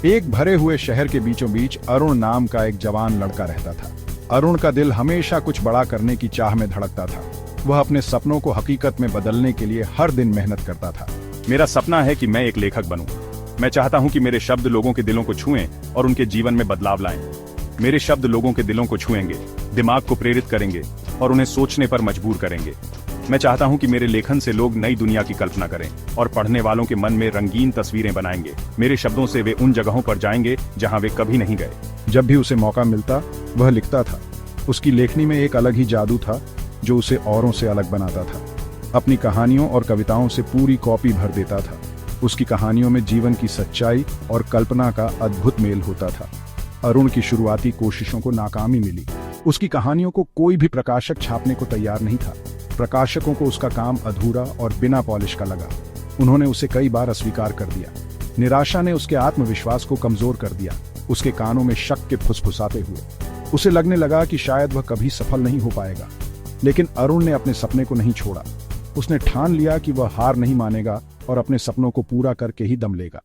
एक भरे हुए शहर के बीचों बीच अरुण नाम का एक जवान लड़का रहता था। अरुण का दिल हमेशा कुछ बड़ा करने की चाह में धड़कता था। वह अपने सपनों को हकीकत में बदलने के लिए हर दिन मेहनत करता था। मेरा सपना है कि मैं एक लेखक बनूं। मैं चाहता हूं कि मेरे शब्द लोगों के दिलों को छुएं और उनके जीवन में बदलाव लाएं। मेरे शब्द लोगों के दिलों को छुएंगे, दिमाग को प्रेरित करेंगे और उन्हें सोचने पर मजबूर करेंगे। मैं चाहता हूं कि मेरे लेखन से लोग नई दुनिया की कल्पना करें और पढ़ने वालों के मन में रंगीन तस्वीरें बनाएंगे। मेरे शब्दों से वे उन जगहों पर जाएंगे जहां वे कभी नहीं गए। जब भी उसे मौका मिलता वह लिखता था। उसकी लेखनी में एक अलग ही जादू था जो उसे औरों से अलग बनाता था। अपनी कहानियों और कविताओं से पूरी कॉपी भर देता था। उसकी कहानियों में जीवन की सच्चाई और कल्पना का अद्भुत मेल होता था। अरुण की शुरुआती कोशिशों को नाकामी मिली। उसकी कहानियों को कोई भी प्रकाशक छापने को तैयार नहीं था। प्रकाशकों को उसका काम अधूरा और बिना पॉलिश का लगा। उन्होंने उसे कई बार अस्वीकार कर दिया। निराशा ने उसके आत्मविश्वास को कमजोर कर दिया। उसके कानों में शक के फुसफुसाते हुए उसे लगने लगा कि शायद वह कभी सफल नहीं हो पाएगा। लेकिन अरुण ने अपने सपने को नहीं छोड़ा। उसने ठान लिया कि वह हार नहीं मानेगा और अपने सपनों को पूरा करके ही दम लेगा।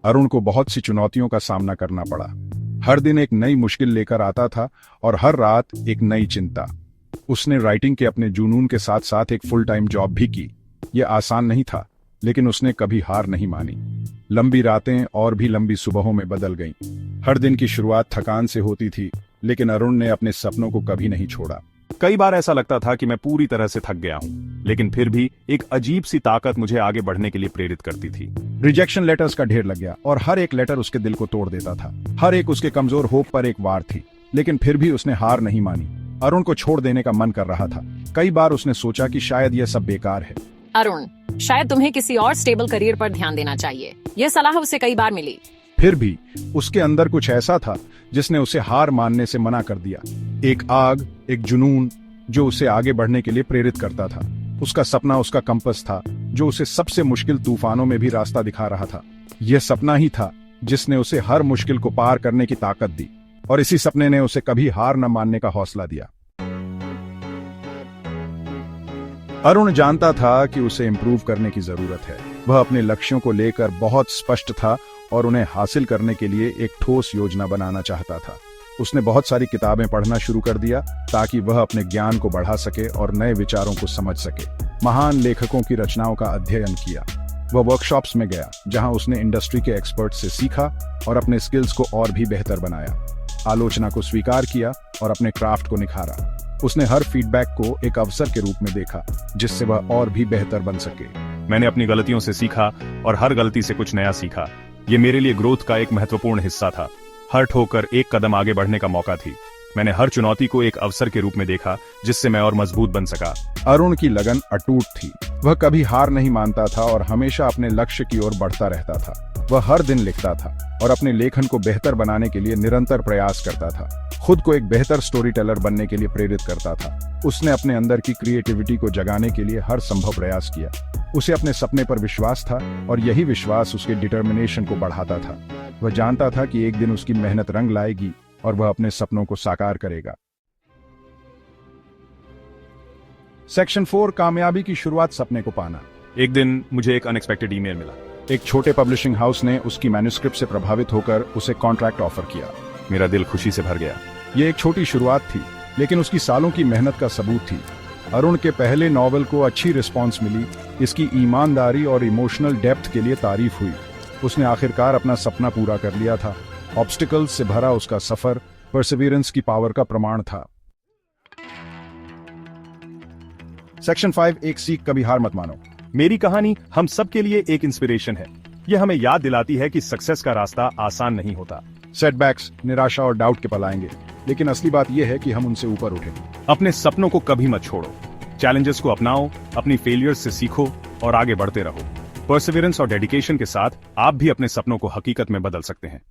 अरुण को बहुत सी चुनौतियों का सामना करना पड़ा। हर दिन एक नई मुश्किल लेकर आता था और हर रात एक नई चिंता। उसने राइटिंग के अपने जुनून के साथ साथ एक फुल टाइम जॉब भी की। यह आसान नहीं था, लेकिन उसने कभी हार नहीं मानी। लंबी रातें और भी लंबी सुबहों में बदल गईं। हर दिन की शुरुआत थकान से होती थी, लेकिन अरुण ने अपने सपनों को कभी नहीं छोड़ा। कई बार ऐसा लगता था कि मैं पूरी तरह से थक गया हूं, लेकिन फिर भी एक अजीब सी ताकत मुझे आगे बढ़ने के लिए प्रेरित करती थी। रिजेक्शन लेटर्स का ढेर लग गया और हर एक लेटर उसके दिल को तोड़ देता था। हर एक उसके कमजोर होप पर एक वार थी, लेकिन फिर भी उसने हार नहीं मानी। अरुण को छोड़ देने का मन कर रहा था। कई बार उसने सोचा कि शायद यह सब बेकार है। अरुण, शायद तुम्हें किसी और स्टेबल करियर पर ध्यान देना चाहिए। यह सलाह उसे कई बार मिली। फिर भी उसके अंदर कुछ ऐसा था जिसने उसे हार मानने से मना कर दिया। एक आग, एक जुनून जो उसे आगे बढ़ने के लिए प्रेरित करता था। उसका सपना उसका कंपस था जो उसे सबसे मुश्किल तूफानों में भी रास्ता दिखा रहा था। यह सपना ही था जिसने उसे हर मुश्किल को पार करने की ताकत दी और इसी सपने ने उसे कभी हार न मानने का हौसला दिया। अरुण जानता था कि उसे इंप्रूव करने की जरूरत है। वह अपने लक्ष्यों को लेकर बहुत स्पष्ट था और उन्हें हासिल करने के लिए एक ठोस योजना बनाना चाहता था। उसने बहुत सारी किताबें पढ़ना शुरू कर दिया ताकि वह अपने ज्ञान को बढ़ा सके और नए विचारों को समझ सके। महान लेखकों की रचनाओं का अध्ययन किया। वह वर्कशॉप्स में गया जहां उसने इंडस्ट्री के एक्सपर्ट से सीखा और अपने स्किल्स को और भी बेहतर बनाया। आलोचना को स्वीकार किया और अपने क्राफ्ट को निखारा। उसने हर फीडबैक को एक अवसर के रूप में देखा जिससे वह और भी बेहतर बन सके। मैंने अपनी गलतियों से सीखा और हर गलती से कुछ नया सीखा। ये मेरे लिए ग्रोथ का एक महत्वपूर्ण हिस्सा था। हर ठोकर एक कदम आगे बढ़ने का मौका थी। मैंने हर चुनौती को एक अवसर के रूप में देखा जिससे मैं और मजबूत बन सका। अरुण की लगन अटूट थी। वह कभी हार नहीं मानता था और हमेशा अपने लक्ष्य की ओर बढ़ता रहता था। वह हर दिन लिखता था और अपने लेखन को बेहतर बनाने के लिए निरंतर प्रयास करता था। खुद को एक बेहतर स्टोरी टेलर बनने के लिए प्रेरित करता था। उसने अपने अंदर की क्रिएटिविटी को जगाने के लिए हर संभव प्रयास किया। उसे अपने सपने पर विश्वास था और यही विश्वास उसके डिटर्मिनेशन को बढ़ाता था। वह जानता था कि एक दिन उसकी मेहनत रंग लाएगी और वह अपने सपनों को साकार करेगा। सेक्शन 4, कामयाबी की शुरुआत, सपने को पाना। एक दिन मुझे एक अनएक्सपेक्टेड ईमेल मिला। एक छोटे पब्लिशिंग हाउस ने उसकी मैन्युस्क्रिप्ट से प्रभावित होकर उसे कॉन्ट्रैक्ट ऑफर किया। मेरा दिल खुशी से भर गया। यह एक छोटी शुरुआत थी, लेकिन उसकी सालों की मेहनत का सबूत थी। अरुण के पहले नॉवल को अच्छी रिस्पांस मिली। इसकी ईमानदारी और इमोशनल डेप्थ के लिए तारीफ हुई। उसने आखिरकार अपना सपना पूरा कर लिया था। ऑब्स्टिकल्स से भरा उसका सफर परसिवियरेंस की पावर का प्रमाण था। सेक्शन 5, एक सीख, कभी हार मत मानो। मेरी कहानी हम सब के लिए एक इंस्पिरेशन है। यह हमें याद दिलाती है कि सक्सेस का रास्ता आसान नहीं होता। सेटबैक्स, निराशा और डाउट के पल आएंगे, लेकिन असली बात यह है कि हम उनसे ऊपर उठें। अपने सपनों को कभी मत छोड़ो। चैलेंजेस को अपनाओ, अपनी फेलियर्स से सीखो और आगे बढ़ते रहो। परसिवियरेंस और डेडिकेशन के साथ आप भी अपने सपनों को हकीकत में बदल सकते हैं।